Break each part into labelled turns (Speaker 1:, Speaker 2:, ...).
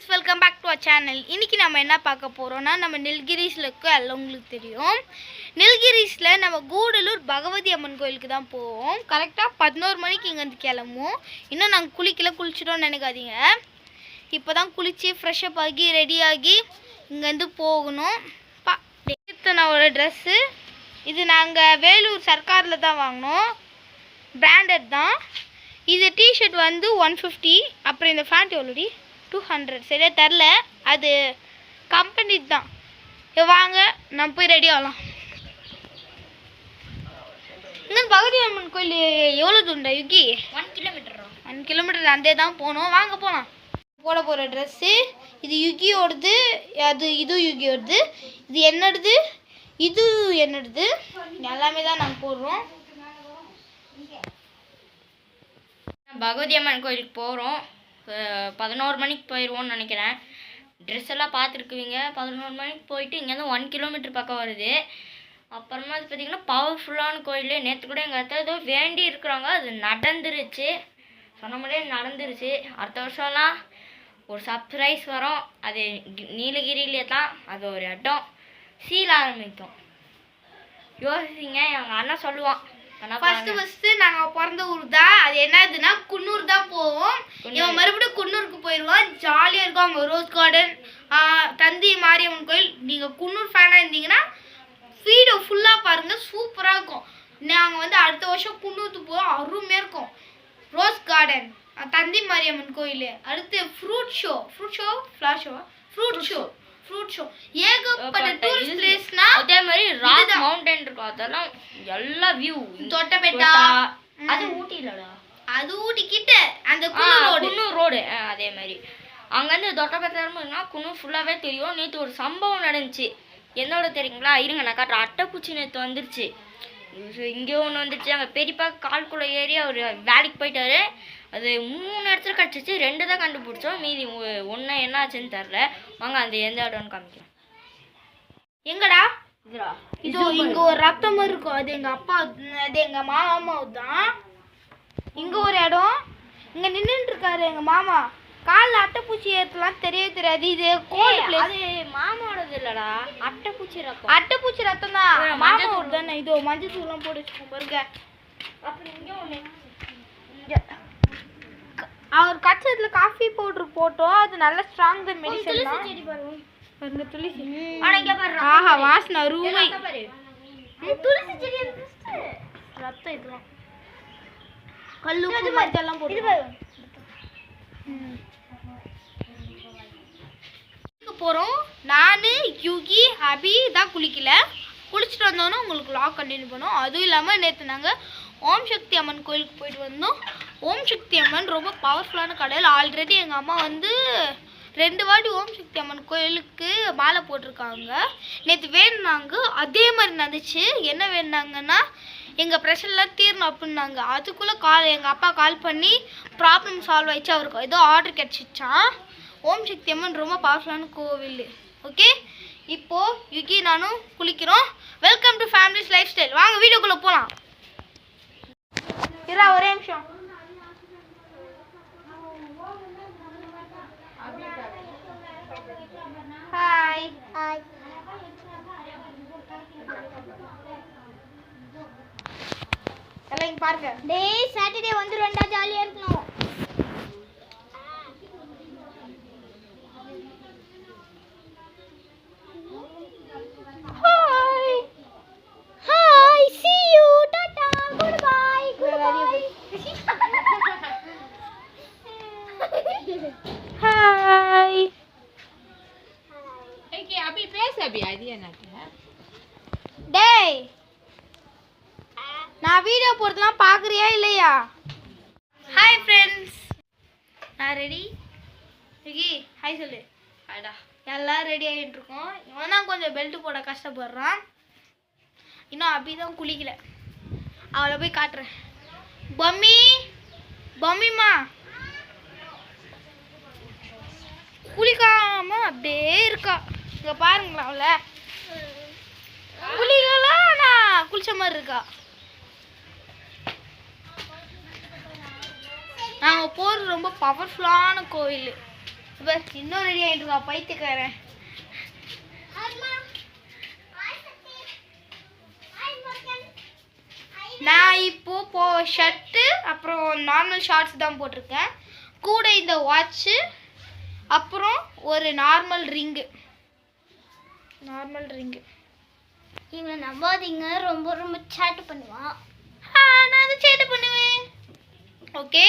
Speaker 1: Welcome back to our channel. இன்றைக்கி நம்ம என்ன பார்க்க போகிறோன்னா, நம்ம நெல்கிரிஸில் இருக்க எல்லாம் உங்களுக்கு தெரியும். நெல்கிரிஸில் நம்ம கூடலூர் பகவதி அம்மன் கோயிலுக்கு தான் போவோம். கரெக்டாக 11 மணிக்கு இங்கேருந்து கிளம்புவோம். இன்னும் நாங்கள் குளிச்சிட்டோம்னு நினைக்காதீங்க. இப்போ தான் குளித்து ஃப்ரெஷ்அப் ஆகி ரெடியாகி இங்கேருந்து போகணும். இத்தனோட ட்ரெஸ்ஸு இது நாங்கள் வேலூர் சர்க்காரில் தான் வாங்கினோம். பிராண்டட் தான். இது டிஷர்ட் வந்து 150. அப்புறம் இந்த ஃபேண்ட் எவ்வளோடி 200. சரியாக தரல, அது கம்பெனி தான். வாங்க நம்ம போய் ரெடி ஆகலாம். இங்கே பகவதி அம்மன் கோயில் எவ்வளோ தூண்டா யுகி?
Speaker 2: 1 கிலோமீட்டர்.
Speaker 1: 1 கிலோமீட்டர் அந்தே தான் போகணும். வாங்க போகலாம். போட போகிற ட்ரெஸ்ஸு இது யுகியோடது, இது யுகியோடது, இது என்னடுது, இது என்னடுது, எல்லாமே தான் நாங்கள் போடுறோம்.
Speaker 2: பகவதி அம்மன் கோயிலுக்கு போகிறோம். 11 மணிக்கு போயிடுவோம்னு நினைக்கிறேன். ட்ரெஸ் எல்லாம் பார்த்துருக்குவீங்க. 11 மணிக்கு போயிட்டு இங்கேருந்து 1 கிலோமீட்டர் பக்கம் வருது. அப்புறமா அது பார்த்திங்கன்னா பவர்ஃபுல்லான கோயில். நேற்று கூட எங்கள் அத்தை ஏதோ வேண்டி இருக்கிறாங்க, அது நடந்துருச்சு. சொன்ன மாதிரியே நடந்துருச்சு. அடுத்த வருஷம்லாம் ஒரு சர்ப்ரைஸ் வரும். அது நீலகிரியிலே தான். அது ஒரு இடம் சீல் ஆரம்பிக்கும். யோசிங்க. எங்கள் அண்ணன் சொல்லுவான்,
Speaker 1: ஃபர்ஸ்ட் நாங்கள் பிறந்த ஊர் தான். அது என்னதுன்னா குன்னூர் தான் போவோம். இவன் மறுபடியும் குன்னூருக்கு போயிடுவான். ஜாலியாக இருக்கும். அங்கே ரோஸ் கார்டன், தந்தி மாரியம்மன் கோயில். நீங்கள் குன்னூர் ஃபேனாக இருந்தீங்கன்னா வீடியோ ஃபுல்லாக பாருங்கள், சூப்பராக இருக்கும். நாங்கள் வந்து அடுத்த வருஷம் குன்னூருக்கு போகிறோம், அருமையாக இருக்கும். ரோஸ் கார்டன், தந்தி மாரியம்மன் கோயில், அடுத்து ஃப்ரூட் ஷோ ஏகப்பட்ட டூரிஸ்ட் பிளேஸ்னா.
Speaker 2: அதே மாதிரி ராக் மவுண்டன் இருக்கும். அதெல்லாம் எல்லா வியூ.
Speaker 1: தொட்டபெட்டா,
Speaker 2: அது ஊட்டி இல்லடா,
Speaker 1: அது ஊட்டி கிட்ட அந்த
Speaker 2: குன்னூர் ரோடு. அதே மாதிரி அங்கேருந்து தொட்டபெட்டா குன்னூர் ஃபுல்லாகவே தெரியும். நேற்று ஒரு சம்பவம் நடந்துச்சு. என்னோட தெரியுங்களா? இருங்க நான் காட்டுறேன். அட்டைப்பூச்சி நேற்று வந்துருச்சு. இங்கே ஒன்று வந்துருச்சு. அங்கே பெரியப்பா கால்குள்ளே ஏறி அவர் வேலைக்கு போயிட்டாரு. அது 3 இடத்துல கிடச்சிச்சு. 2 தான் கண்டுபிடிச்சோம். மீதி 1 என்ன ஆச்சுன்னு தெரில. வாங்க அந்த எந்த இடம்னு காமிக்கிறேன்.
Speaker 1: எங்கடா இதோ இங்க ஒரு ரத்தம் மாதிரி இருக்கும். அது எங்க அப்பா, அது எங்க மாமா தான். இங்க ஒரு இடம், இங்க நின்றுட்டு இருக்காரு எங்க மாமா. காலில் அட்டைப்பூச்சி ஏற்றலாம் தெரியவே தெரியாது. இது கோல்டு பிளேஸ்.
Speaker 2: அது மாமாவோடது இல்லடா, அட்டைப்பூச்சி ரத்தம்.
Speaker 1: அட்டைப்பூச்சி ரத்தம் தான். மாமாவோட தானே. இதோ மஞ்சள் தூள்லாம் போட்டு வச்சுக்கோங்க பாருங்க.
Speaker 2: அப்புறம் இங்கே ஒன்று,
Speaker 1: அவர் கச்சத்துல காஃபி பவுடர் போட்டோம். அது நல்ல ஸ்ட்ராங் மெடிசன் தான். பாருங்க துளசி. ஆஹா வாசனை அருமை.
Speaker 2: துளசி செடி
Speaker 1: ரத்தம் இதெல்லாம் கல்லுப்பு மஞ்சள்லாம் போட்டு போகிறோம். நான் யுகி அபி தான் குளிச்சுட்டு வந்தோன்னா உங்களுக்கு லாக் கண்டினியூ பண்ணோம். அதுவும் இல்லாமல் நேற்று நாங்கள் ஓம் சக்தி அம்மன் கோயிலுக்கு போயிட்டு வந்தோம். ஓம் சக்தி அம்மன் ரொம்ப பவர்ஃபுல்லான கடவுள். ஆல்ரெடி எங்கள் அம்மா வந்து 2 வாட்டி ஓம் சக்தி அம்மன் கோயிலுக்கு மாலை போட்டிருக்காங்க. நேற்று வேணுனாங்க, அதே மாதிரி நடந்துச்சு. என்ன வேணுனாங்கன்னா எங்கள் ப்ரெஷர்லாம் தீரணும் அப்படின்னாங்க. அதுக்குள்ளே எங்கள் அப்பா கால் பண்ணி ப்ராப்ளம் சால்வ் ஆயிடுச்சு. அவருக்கு ஏதோ ஆர்டர் கிடச்சிச்சான். ஓம் சக்தி அம்மன் ரொம்ப பவர்ஃபுல்லான கோவில். ஓகே, இப்போது யுகி நானும் குளிக்கிறோம். Welcome to family's lifestyle. வாங்க வீடியோக்குள்ளே போகலாம். ஒரே நிமிஷம். Hi hi. எல்லாம் இங்க பாருங்க. டேய் சாட்டர்டே வந்துருவேன்டா, ஜாலியா இருக்கணும். Hi hi, see you, tata, goodbye, goodbye. Hi.
Speaker 3: AK Abhi பேச அபி ஐடியா நாட்டு.
Speaker 1: டேய் நான் வீடியோ போடுறதெல்லாம் பார்க்குறியா இல்லையா? ஹாய் ஃப்ரெண்ட்ஸ், நான் ரெடி. யுகி ஹாய் சொல்லு.
Speaker 2: ஹாய்டா.
Speaker 1: எல்லாம் ரெடி ஆகிட்டு இருக்கோம். இவன் தான் கொஞ்சம் பெல்ட் போட கஷ்டப்படுறான். இன்னும் அபி தான் குளிக்கல. அவளை போய் காட்டுறேன். பம்மிமா குளிக்காம அப்படியே இருக்கா. இங்கே பாருங்களா, அவளை குளிக்கலாம் ஆனால் குளிச்ச மாதிரி இருக்கா. நாங்கள் போகிறது ரொம்ப பவர்ஃபுல்லான கோவில். இப்போ இன்னும் ரெடி ஆகிட்டு இருக்கா பைத்தியக்காரன். நான் இப்போ ஷர்ட்டு அப்புறம் நார்மல் ஷார்ட்ஸ் தான் போட்டிருக்கேன். கூட இந்த வாட்ச்சு அப்புறம் ஒரு நார்மல் ரிங்கு.
Speaker 4: இவனை நம்பாதீங்க, ரொம்ப ரொம்ப சேட்டு பண்ணுவான்.
Speaker 1: நான் அதை சேட்டு பண்ணுவேன். ஓகே,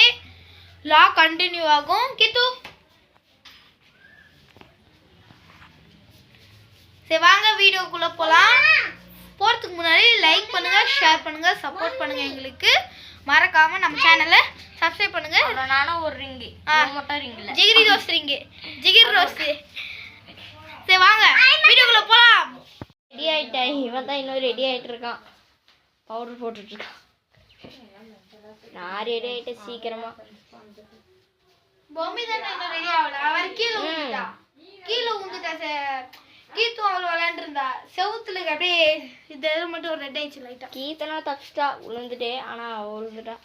Speaker 1: லாக் கண்டினியூ ஆகும். கித்து சரி வாங்க வீடியோக்குள்ளே போகலாம். போகிறதுக்கு முன்னாடி லைக் பண்ணுங்கள், ஷேர் பண்ணுங்கள், சப்போர்ட் பண்ணுங்கள். எங்களுக்கு மறக்காமல் நம்ம சேனலை சப்ஸ்கிரைப் பண்ணுங்கள்.
Speaker 2: நானும் ஒரு ரிங்கு மட்டும் ரிங்கில்
Speaker 1: ஜிகிரி ரோஸ்ட். சரி வாங்க வீடியோக்குள்ளே போகலாம்.
Speaker 2: ரெடி ஆகிட்டேன். இவன் தான் இன்னும் ரெடி ஆகிட்டு இருக்கான். பவுடர் போட்டுட்ருக்கான். நான் ரெடி ஆகிட்டேன் சீக்கிரமா.
Speaker 1: பொம்மி தான் இன்னும் ரெடி ஆகல. அவர் கீழே ஊந்துட்டா. கீத்து அவள் விளையாண்டுருந்தா. செவுத்துல அப்படியே இது மட்டும் ஒரு ரெட் ஆயிடுச்சு லைட்டா.
Speaker 2: கீத்தெல்லாம் தப்பிச்சிட்டா, விழுந்துட்டே. ஆனால் அவள் விழுந்துட்டா.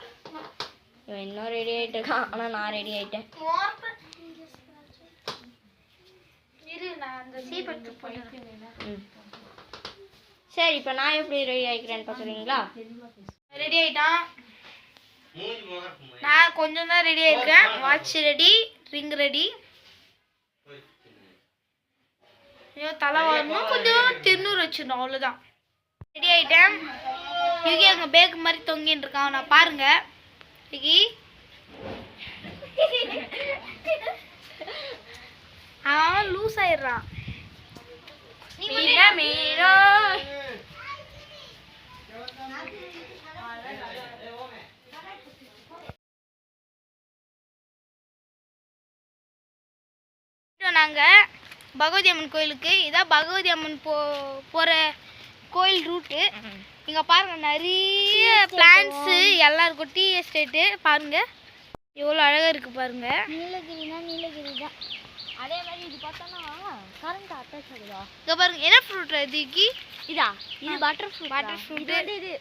Speaker 2: இவன் இன்னும் ரெடி ஆகிட்டு இருக்கான். ஆனால் நான் ரெடி ஆகிட்டேன்.
Speaker 1: இரு நான் அந்த சீப்பெடுத்து போடுறேன்.
Speaker 2: சரி, இப்போ நான் எப்படி ரெடி ஆகிக்கிறேன்னு பார்க்குறீங்களா?
Speaker 1: ரெடி ஆயிட்டான். நான் கொஞ்சம் தான் ரெடி ஆயிருக்கேன். Watch ready, ring ready. ஐயோ தலை வரணும், கொஞ்சம் திருநூறு வச்சிடணும், அவ்வளோதான். ரெடி ஆயிட்டேன். யுகி அங்கே பேக் மாதிரி தொங்கின்னு இருக்கான். நான் பாருங்க யுகி. அவன் லூஸ் ஆயிடுறான். நாங்கள் பகவதி அம்மன் கோயிலுக்கு, இதான் பகவதி அம்மன் போகிற கோயில் ரூட்டு. இங்கே பாருங்கள் நிறைய பிளான்ட்ஸு எல்லாம் இருக்கும். டீ எஸ்டேட்டு பாருங்கள் எவ்வளோ அழகாக இருக்குது பாருங்கள்.
Speaker 4: நீலகிரி தான். அதே மாதிரி இது பார்த்தோன்னா கரண்ட் அட்டாச் ஆகுதா?
Speaker 1: இங்கே பாருங்கள் என்ன ஃப்ரூட் இதுக்கு?
Speaker 4: இது பட்டர் ஃப்ரூட்.
Speaker 1: இது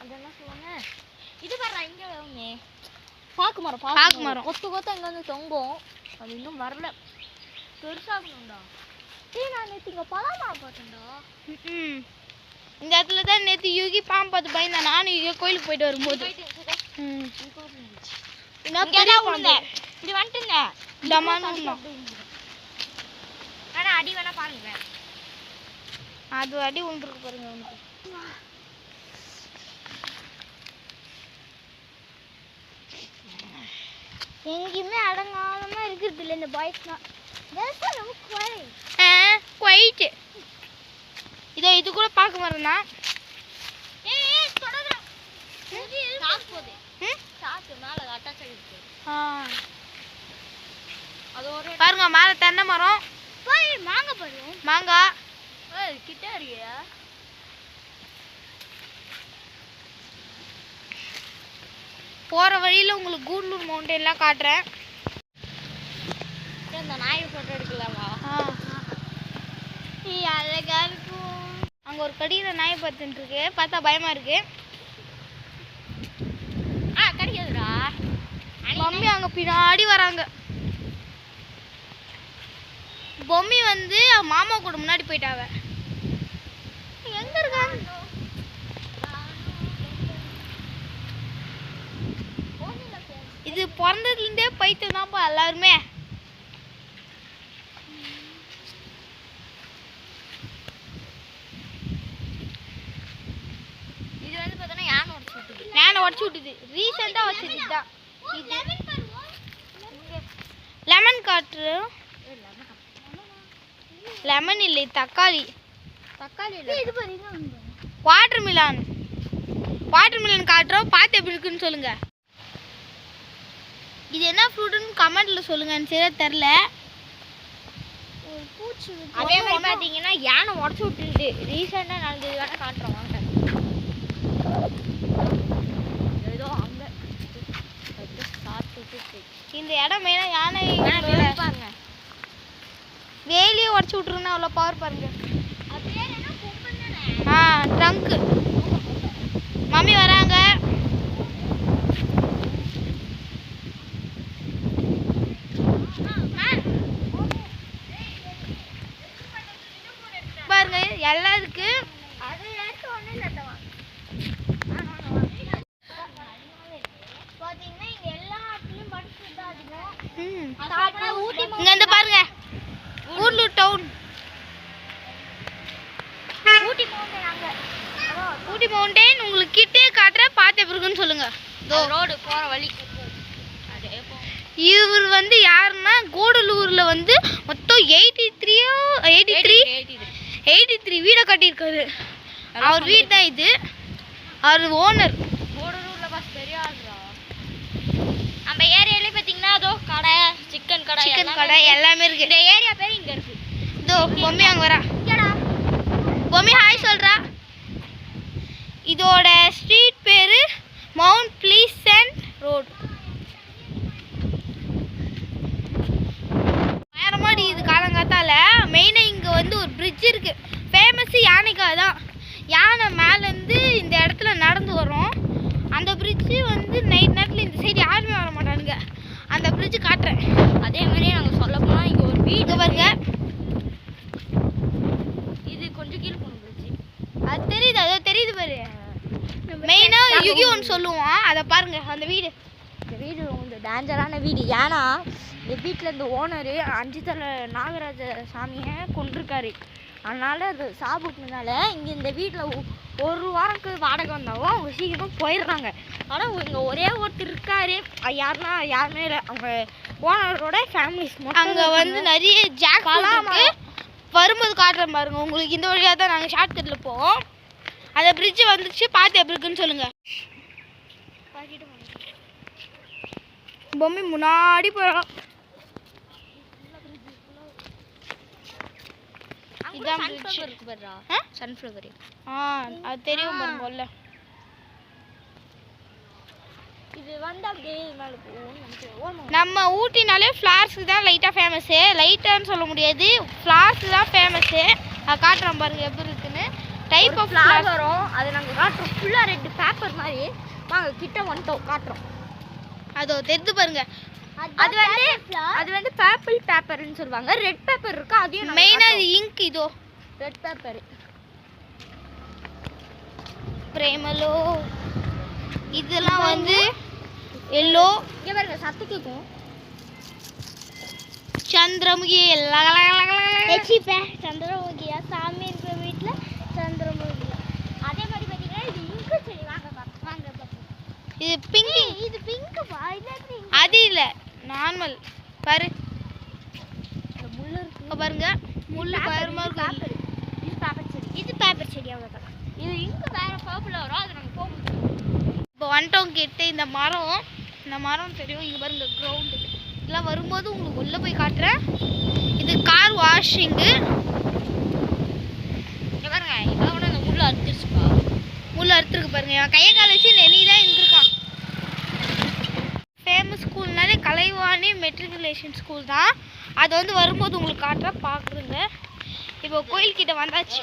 Speaker 4: அது என்ன சொல்லுவாங்க, இது பாரு இங்கே வருமே பாக்கு மரம். கொத்து அங்கே வந்து தொங்கும். அது இன்னும் வரல, பெருசாகணும்டா. நான் நேற்று இங்கே பலாமரம் பார்த்தேன்டா.
Speaker 1: இந்த இடத்துல தான் நேற்று யுகி பாம்பு பார்த்து பயந்தா. நானும் யுகி கோயிலுக்கு போயிட்டு வரும்போது
Speaker 4: இப்படி வந்துட்டுங்க அடி வேணா பாருங்க.
Speaker 1: அது அடி உண்டுருக்கு பாருங்க உனக்கு.
Speaker 4: எங்கேயுமே அடங்காலமா இருக்கிறது இல்லை இந்த பாய்ஸ்லாம்.
Speaker 1: குவைட்டு இதோ இது கூட பார்க்க வரேன்னா பாருங்க மேலே தென்னை மரம். மாங்காய்
Speaker 4: கிட்ட இருக்கியா?
Speaker 1: போகிற வழியில் உங்களுக்கு கூடலூர் மவுண்டன்லாம் காட்டுறேன்.
Speaker 4: இந்த நாய் போட்டோ எடுக்கலாமா? அழகா இருக்கும்.
Speaker 1: அங்கே ஒரு கடியில் நாய் பார்த்துட்டு இருக்கு, பார்த்தா பயமாக இருக்கு.
Speaker 4: கிடைக்காதுடா.
Speaker 1: மம்மி அங்கே பின்னாடி வராங்க. பொம்மி வந்து மாமா கூட முன்னாடி போயிட்டாவ. எங்க இருக்காங்க? இது பிறந்ததுலேருந்தே பைத்தியம் தான்ப்பா எல்லாருமே.
Speaker 4: இது வந்து பார்த்தோன்னா யானை
Speaker 1: உடச்சு விட்டுது. ரீசெண்டாக வச்சது இதுதான். லெமன் காற்று. லெமன் இல்லை, தக்காளி.
Speaker 4: இது பாருங்க,
Speaker 1: வாட்டர் மிலன் காட்டுறோம். பார்த்து எப்படி இருக்குன்னு சொல்லுங்க. இது என்ன ஃப்ரூட்டுன்னு கமெண்ட்ல சொல்லுங்க. எனக்கு சரியா தெரில.
Speaker 4: பூச்சி.
Speaker 2: அதே மாதிரி பார்த்தீங்கன்னா யானை உடச்சு விட்டுருது. ரீசெண்டாக நடந்தது வேணா காட்டுறோம் வாங்க. ஏதோ அங்கே
Speaker 1: இந்த இடம் மேலே யானை
Speaker 2: பாருங்க.
Speaker 1: வேலியே உடச்சு விட்டுருன்னா அவ்வளோ பவர் பாருங்க. ட்ரங்க்கு. மம்மி வராங்க. எல்லாம் இருக்கு.
Speaker 4: அது எடுத்து ஒண்ணு இல்லட்டவா பாத்தீங்கன்னா இங்க எல்லா இடத்துலயும் படிச்சுட்டு தான் அதிகம். ஊட்டி
Speaker 1: இங்க வந்து பாருங்க, கூடலூர் டவுன்.
Speaker 4: ஊட்டி மவுண்டன் அங்க
Speaker 1: ஊட்டி மவுண்டன் உங்களுக்கு கிட்டே காட்டுற, பார்த்த பிறகுன்னு சொல்லுங்க.
Speaker 2: ரோடு போகிற வழி
Speaker 1: இவர் வந்து யாருன்னா கூடலூர்ல வந்து மொத்தம் 83 வீடை கட்டியிருக்காரு. அவர் வீடு தான் இது. அவர் ஓனர்.
Speaker 2: கூடலூரில் பஸ் பெரிய ஆள்றா. நம்ம ஏரியாலே பார்த்தீங்கன்னா அதோ கடை, சிக்கன் கடை
Speaker 1: எல்லாமே இருக்கு.
Speaker 2: இந்த ஏரியா பேர் இங்கே இருக்கு.
Speaker 1: இதோ பொம்மி அங்கே வரா. பொம்மி ஹாய் சொல்றா. இதோட ஸ்ட்ரீட் பேரு மவுண்ட் ப்ளீசன்ட் ரோடு. வேறமாடி இது காலங்காத்தால மெயினாக இங்கே வந்து ஒரு பிரிட்ஜ் இருக்கு. ஃபேமஸ் யானைக்காக தான். யானை மேலேருந்து இந்த இடத்துல நடந்து வரும். அந்த பிரிட்ஜு வந்து நைட் நேரத்தில் இந்த சைடு யாருமே வர மாட்டானுங்க. அந்த பிரிட்ஜு காட்டுறேன்.
Speaker 2: அதே மாதிரி நாங்கள் சொல்ல போனால் இங்கே ஒரு வீடு
Speaker 1: பாருங்க,
Speaker 2: இது கொஞ்சம் கீழே போகணும் பிரிட்ஜு.
Speaker 1: அது தெரியுது, அதோ தெரியுது பாரு. மெயினாக யுகி ஒன்று சொல்லுவான், அதை பாருங்க. அந்த வீடு,
Speaker 2: இந்த வீடு கொஞ்சம் டேஞ்சரான வீடு. ஏன்னா இந்த வீட்டில் இந்த ஓனரு 5 தலை நாகராஜ சாமியை கொண்டிருக்காரு. அதனால் அது சாப்பிட்டதுனால இங்கே இந்த வீட்டில் ஒரு வாரத்துக்கு வாடகை வந்தாலும் அவங்க சீக்கிரம் போயிடுறாங்க. ஆனால் இங்கே ஒரே ஒருத்தர் இருக்காரு. யாருமே இல்லை. அவங்க ஓனரோட ஃபேமிலிஸ்
Speaker 1: அங்கே வந்து நிறைய ஜாக்லாம் வரும்போது காட்டுறேன் பாருங்க உங்களுக்கு. இந்த வழியாக தான் நாங்கள் ஷார்ட் கட்டில் போவோம். அந்த பிரிட்ஜு வந்துச்சு, பார்த்து எப்படி இருக்குன்னு சொல்லுங்க. பொம்மி முன்னாடி போயிடலாம். இதான் bridge.
Speaker 2: இருக்கு பாருடா, சன்ஃப்ளவர்.
Speaker 1: அது தெரியும் பாருங்க உள்ள.
Speaker 2: இது வந்து அப்படியே மேலே போகும்.
Speaker 1: நம்ம ஊட்டினாலே ஃப்ளார்ஸுக்கு தான் லைட்டாக ஃபேமஸ்ஸு. லைட்டான்னு சொல்ல முடியாது, ஃப்ளார்ஸு தான் ஃபேமஸ்ஸு. அதை காட்டுறோம் பாருங்க எப்படி இருக்குன்னு. டைப் ஆஃப்
Speaker 2: ஃப்ளார் வரும், அது நாங்கள் காட்டுறோம். ஃபுல்லாக ரெட் பேப்பர் மாதிரி. வாங்க கிட்ட வந்துட்டோம், காட்டுறோம்.
Speaker 1: அதோ தெரிஞ்சு பாருங்க.
Speaker 2: அது வந்து பர்பிள் பேப்பர்னு சொல்லுவாங்க. ரெட் பேப்பர் இருக்கு, அதையும்
Speaker 1: மெயினாக இது இங்க். இதோ
Speaker 2: ரெட் பேப்பர்.
Speaker 1: பிரேமலோ இதெல்லாம் வந்து எல்லோ.
Speaker 2: இங்கே பாருங்க சத்து கேட்கும்.
Speaker 1: சந்திரமுகி
Speaker 4: சந்திரமுகியா சாமி இருக்கிற வீட்டுல சந்திரமுகியா. அதே மாதிரி பாத்தீங்கன்னா இது இங்கு செடி. வாங்க
Speaker 1: இது பிங்க்.
Speaker 4: இது பிங்க் பா. இது
Speaker 1: அது இல்ல, நார்மல் பாரு.
Speaker 4: முள்ளு இருக்கு
Speaker 1: பாருங்க, முள்ளு பயமா இருக்கு.
Speaker 4: இது பேப்பர் செடி. இது பேப்பர் செடி அவ்வளவுதான்.
Speaker 2: இது இங்கு வேற பர்பிள் வரும், அது நாங்கள் போகும்.
Speaker 1: இப்போ வந்துட்டோம் கிட்ட. இந்த மரம் தெரியும். இங்கே பாருங்க கிரவுண்டு. இதெல்லாம் வரும்போது உங்களுக்கு உள்ளே போய் காட்டுறேன். இது கார் வாஷிங்கு.
Speaker 2: இங்கே பாருங்க, இதான் கூட அந்த முள்ளு அறுத்துருச்சுப்பா.
Speaker 1: முள்ளு அறுத்துருக்கு பாருங்க. என் கையை கால வச்சு நெனி தான் இருந்திருக்கான். ஃபேமஸ் ஸ்கூல்னாலே கலைவாணி மெட்ரிகுலேஷன் ஸ்கூல் தான். அது வந்து வரும்போது உங்களுக்கு காட்டுற பார்க்குறேங்க. இப்போ கோயில்கிட்ட வந்தாச்சு.